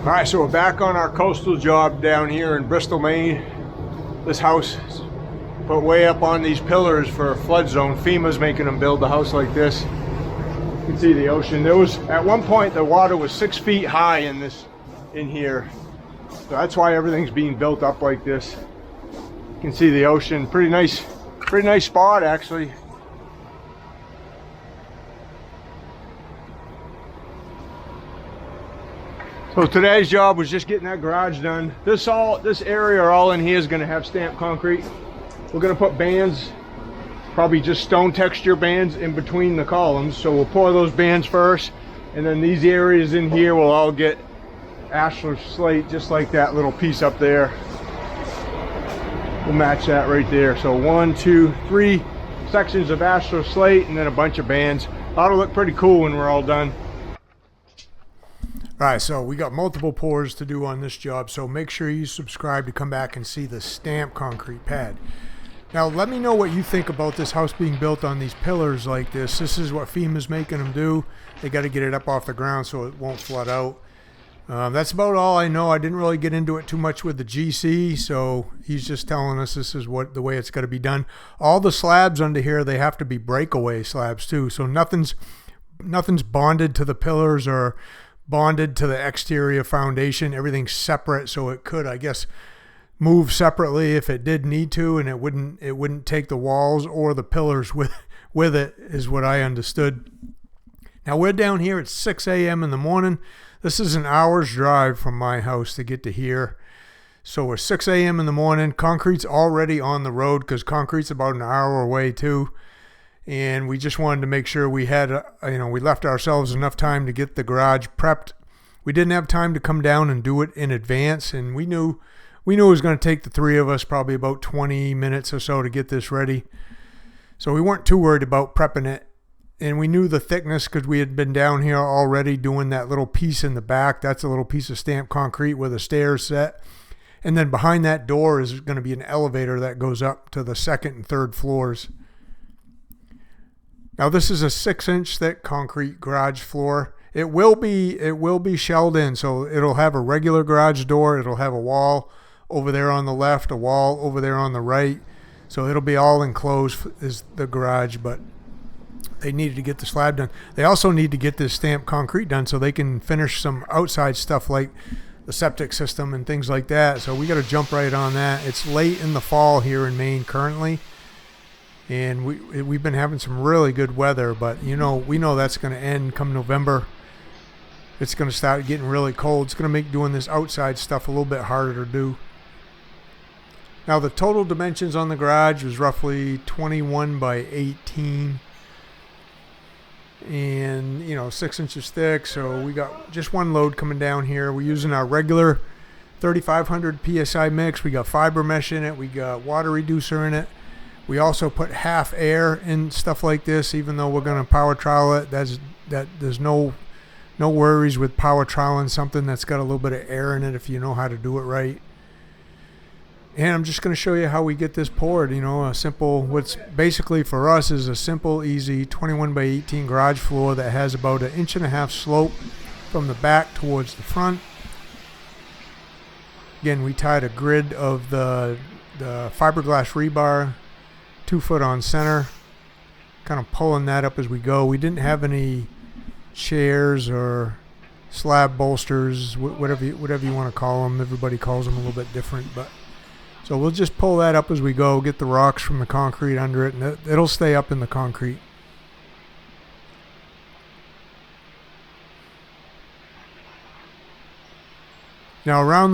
All right, so we're back on our coastal job down here in Bristol, Maine. This house is put way up on these pillars for a flood zone. FEMA's making them build the house like this. You can see the ocean. There was, at one point, the water was 6 feet high in here. So that's why everything's being built up like this. You can see the ocean. Pretty nice spot, actually. So today's job was just getting that garage done. This area all in here is going to have stamped concrete. We're going to put bands, probably just stone texture bands in between the columns. So we'll pour those bands first, and then these areas in here will all get ashlar slate, just like that little piece up there. We'll match that right there. So 1, 2, 3 sections of ashlar slate, and then a bunch of bands. That'll look pretty cool when we're all done. All right, so we got multiple pours to do on this job, so make sure you subscribe to come back and see the stamped concrete pad. Now, let me know what you think about this house being built on these pillars like this. This is what FEMA's making them do. They got to get it up off the ground so it won't flood out. That's about all I know. I didn't really get into it too much with the GC, so he's just telling us this is the way it's got to be done. All the slabs under here, they have to be breakaway slabs too, so nothing's bonded to the pillars or bonded to the exterior foundation. Everything's separate, so it could, I guess, move separately if it did need to, and it wouldn't take the walls or the pillars with it, is what I understood. Now we're down here at 6 a.m. in the morning. This is an hour's drive from my house to get to here. So we're 6 a.m. in the morning. Concrete's already on the road because concrete's about an hour away too. And we just wanted to make sure we had, we left ourselves enough time to get the garage prepped. We didn't have time to come down and do it in advance, and we knew it was going to take the three of us probably about 20 minutes or so to get this ready. So we weren't too worried about prepping it, and we knew the thickness because we had been down here already doing that little piece in the back. That's a little piece of stamped concrete with a stairs set, and then behind that door is going to be an elevator that goes up to the second and third floors. Now this is a 6-inch thick concrete garage floor. It will be shelled in, so it'll have a regular garage door. It'll have a wall over there on the left, a wall over there on the right. So it'll be all enclosed as the garage, but they needed to get the slab done. They also need to get this stamped concrete done so they can finish some outside stuff like the septic system and things like that. So we got to jump right on that. It's late in the fall here in Maine currently. And we've been having some really good weather, but we know that's going to end come November. It's going to start getting really cold. It's going to make doing this outside stuff a little bit harder to do. Now the total dimensions on the garage was roughly 21 by 18 and 6 inches thick. So we got just one load coming down here. We're using our regular 3500 PSI mix. We got fiber mesh in it. We got water reducer in it. We also put half air in stuff like this, even though we're going to power trowel it. There's no worries with power troweling something that's got a little bit of air in it if you know how to do it right. And I'm just going to show you how we get this poured. A simple, what's basically for us is a simple, easy 21 by 18 garage floor that has about 1.5 inch slope from the back towards the front. Again, we tied a grid of the fiberglass rebar, 2 foot on center, kind of pulling that up as we go. We didn't have any chairs or slab bolsters, whatever you want to call them. Everybody calls them a little bit different, but so we'll just pull that up as we go, get the rocks from the concrete under it, and it'll stay up in the concrete. Now around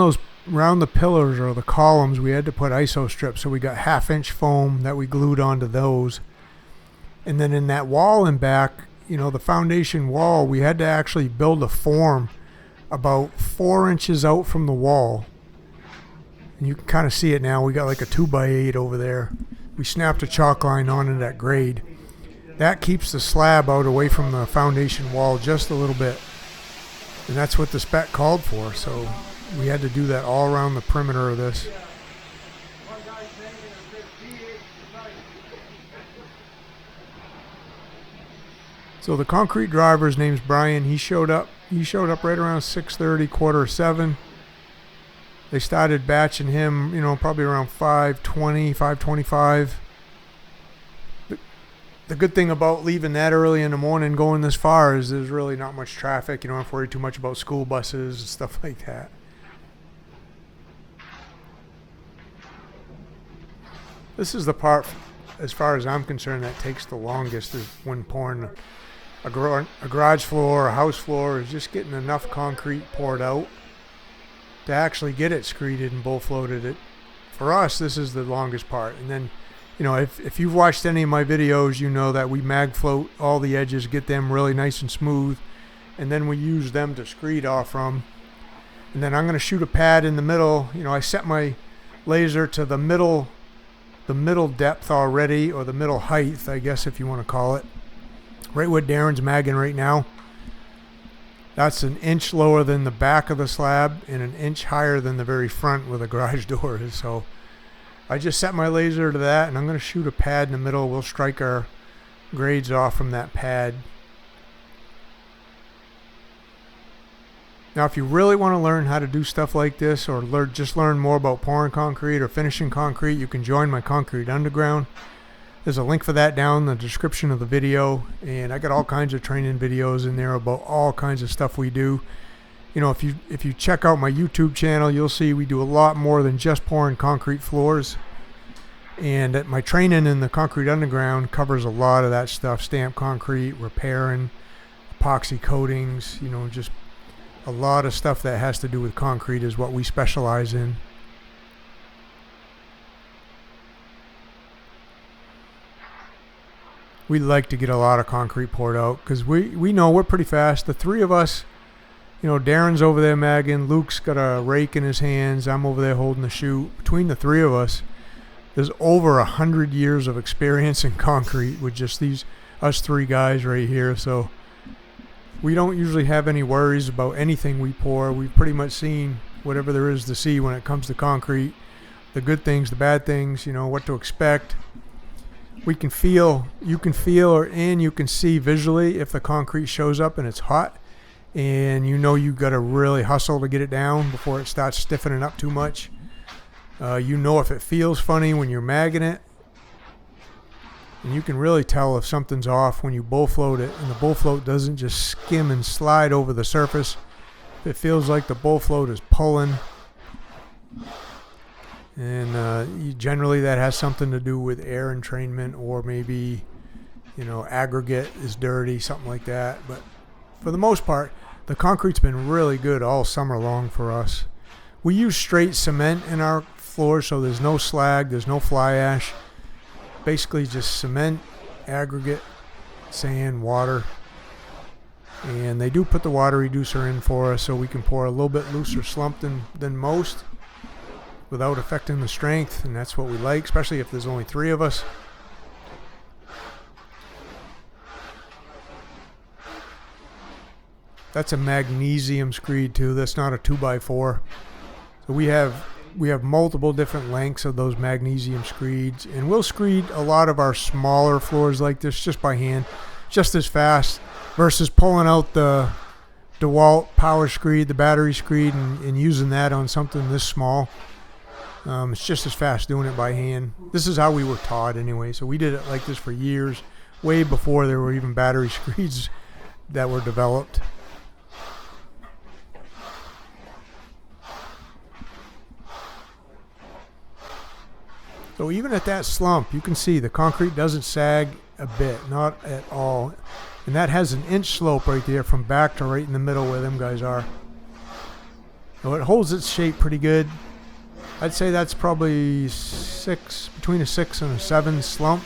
the pillars or the columns, we had to put iso strips, so we got 1/2 inch foam that we glued onto those. And then in that wall in back, the foundation wall, we had to actually build a form about 4 inches out from the wall. And you can kind of see it now. We got like a 2x8 over there. We snapped a chalk line onto that grade. That keeps the slab out away from the foundation wall just a little bit. And that's what the spec called for, so we had to do that all around the perimeter of this. So the concrete driver, his name's Brian, he showed up he showed up right around 6:30, quarter of 7. They started batching him, you know, probably around 5:20, 5:25. The good thing about leaving that early in the morning going this far is there's really not much traffic. You don't have to worry too much about school buses and stuff like that. This is the part, as far as I'm concerned, that takes the longest, is when pouring a garage floor or a house floor, is just getting enough concrete poured out to actually get it screeded and bull floated it. For us, this is the longest part. And then, you know, if you've watched any of my videos, you know that we mag float all the edges, get them really nice and smooth, and then we use them to screed off from. And then I'm going to shoot a pad in the middle. You know, I set my laser to the middle depth already, or the middle height, I guess, if you want to call it. Right where Darren's magging right now. That's an inch lower than the back of the slab and an inch higher than the very front where the garage door is. So I just set my laser to that, and I'm going to shoot a pad in the middle. We'll strike our grades off from that pad. Now, if you really want to learn how to do stuff like this, or just learn more about pouring concrete or finishing concrete, you can join my Concrete Underground. There's a link for that down in the description of the video, and I got all kinds of training videos in there about all kinds of stuff we do. You know, if you check out my YouTube channel, you'll see we do a lot more than just pouring concrete floors. And my training in the Concrete Underground covers a lot of that stuff: stamp concrete, repairing, epoxy coatings, you know, just a lot of stuff that has to do with concrete is what we specialize in. We like to get a lot of concrete poured out because we know we're pretty fast. The three of us, you know, Darren's over there magging, Luke's got a rake in his hands, I'm over there holding the chute. Between the three of us, there's over 100 years of experience in concrete with just us three guys right here. So we don't usually have any worries about anything we pour. We've pretty much seen whatever there is to see when it comes to concrete. The good things, the bad things, you know, what to expect. You can feel and you can see visually if the concrete shows up and it's hot, and you know you got to really hustle to get it down before it starts stiffening up too much. You know if it feels funny when you're magging it, and you can really tell if something's off when you bull float it, and the bull float doesn't just skim and slide over the surface. If it feels like the bull float is pulling, and generally that has something to do with air entrainment, or maybe, you know, aggregate is dirty, something like that. But for the most part, the concrete's been really good all summer long for us. We use straight cement in our floors, so there's no slag, there's no fly ash. Basically just cement, aggregate, sand, water. And they do put the water reducer in for us so we can pour a little bit looser slump than most without affecting the strength, and that's what we like, especially if there's only three of us. That's a magnesium screed too. That's not a 2x4. So we have multiple different lengths of those magnesium screeds, and we'll screed a lot of our smaller floors like this just by hand, just as fast, versus pulling out the DeWalt power screed, the battery screed, and using that on something this small. It's just as fast doing it by hand. This is how we were taught anyway, so we did it like this for years, way before there were even battery screeds that were developed. So even at that slump, you can see the concrete doesn't sag a bit, not at all. And that has an inch slope right there from back to right in the middle where them guys are. So it holds its shape pretty good. I'd say that's probably between a 6 and a 7 slump.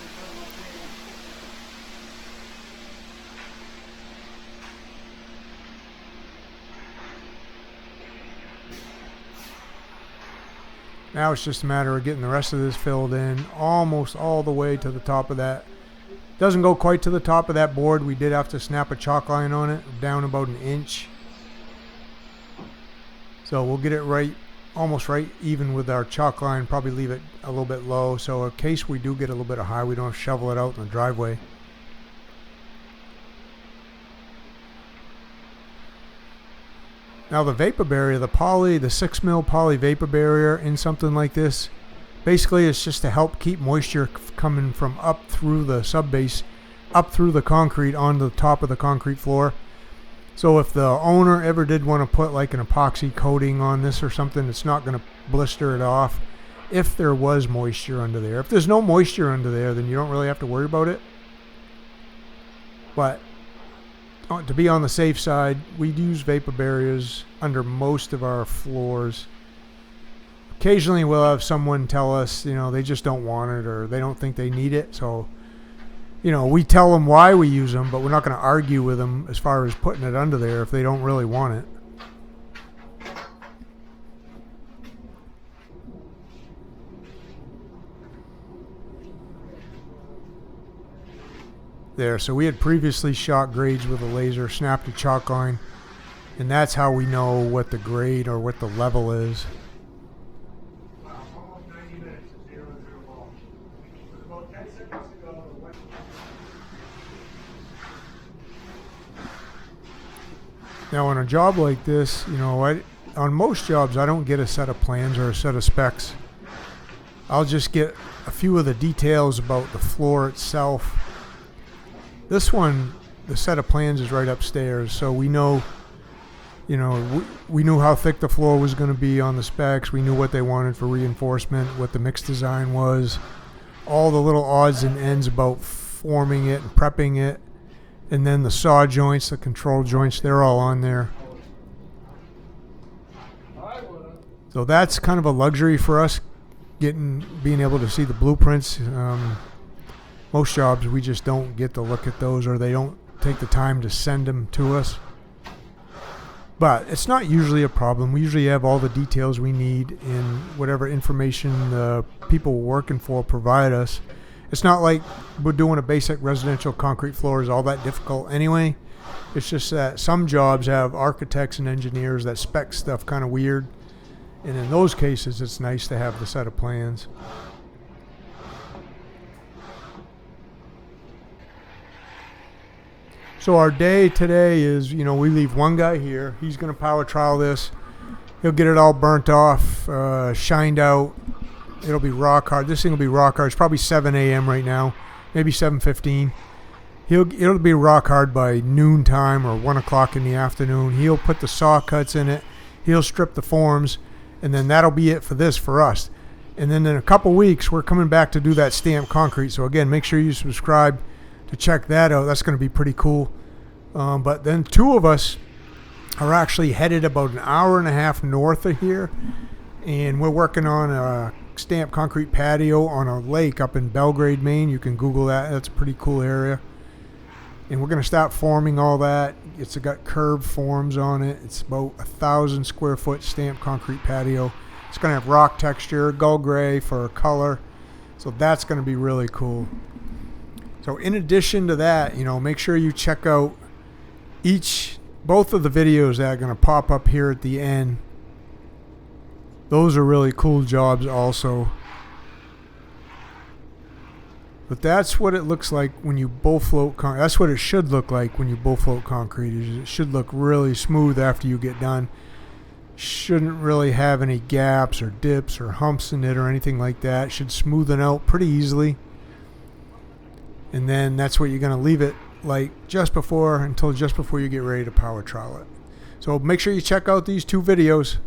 Now it's just a matter of getting the rest of this filled in almost all the way to the top of that. Doesn't go quite to the top of that board. We did have to snap a chalk line on it, down about an inch. So we'll get it right, almost right even with our chalk line, probably leave it a little bit low, so in case we do get a little bit of high, we don't have to shovel it out in the driveway. Now the vapor barrier, the 6 mil poly vapor barrier in something like this, basically it's just to help keep moisture coming from up through the subbase, up through the concrete onto the top of the concrete floor. So if the owner ever did want to put like an epoxy coating on this or something, it's not going to blister it off if there was moisture under there. If there's no moisture under there, then you don't really have to worry about it. But to be on the safe side, we use vapor barriers under most of our floors. Occasionally we'll have someone tell us, you know, they just don't want it or they don't think they need it. So, you know, we tell them why we use them, but we're not going to argue with them as far as putting it under there if they don't really want it. There, so we had previously shot grades with a laser, snapped a chalk line, and that's how we know what the grade or what the level is. Now on a job like this, you know, on most jobs I don't get a set of plans or a set of specs. I'll just get a few of the details about the floor itself. This one, the set of plans is right upstairs, so we know, you know, we knew how thick the floor was going to be on the specs. We knew what they wanted for reinforcement, what the mix design was, all the little odds and ends about forming it and prepping it, and then the saw joints, the control joints, they're all on there. So that's kind of a luxury for us, being able to see the blueprints. Most jobs we just don't get to look at those, or they don't take the time to send them to us. But it's not usually a problem. We usually have all the details we need in whatever information the people we're working for provide us. It's not like we're doing a basic residential concrete floor is all that difficult anyway. It's just that some jobs have architects and engineers that spec stuff kind of weird. And in those cases, it's nice to have the set of plans. So our day today is, you know, we leave one guy here. He's going to power trowel this. He'll get it all burnt off, shined out. It'll be rock hard. This thing will be rock hard. It's probably 7 a.m. right now, maybe 7:15. It'll be rock hard by noon time or 1 o'clock in the afternoon. He'll put the saw cuts in it. He'll strip the forms, and then that'll be it for this for us. And then in a couple weeks, we're coming back to do that stamped concrete. So again, make sure you subscribe to check that out. That's going to be pretty cool. But then two of us are actually headed about an hour and a half north of here, and we're working on a stamped concrete patio on a lake up in Belgrade, Maine. You can Google that. That's a pretty cool area. And we're going to start forming all that. It's got curved forms on it. It's about 1,000 square foot stamped concrete patio. It's going to have rock texture, gull gray for color. So that's going to be really cool. So in addition to that, you know, make sure you check out both of the videos that are going to pop up here at the end. Those are really cool jobs also. But that's what it looks like when you bull float concrete. That's what it should look like when you bull float concrete. It should look really smooth after you get done. Shouldn't really have any gaps or dips or humps in it or anything like that. It should smoothen out pretty easily. And then that's what you're going to leave it like until just before you get ready to power trowel it. So make sure you check out these two videos.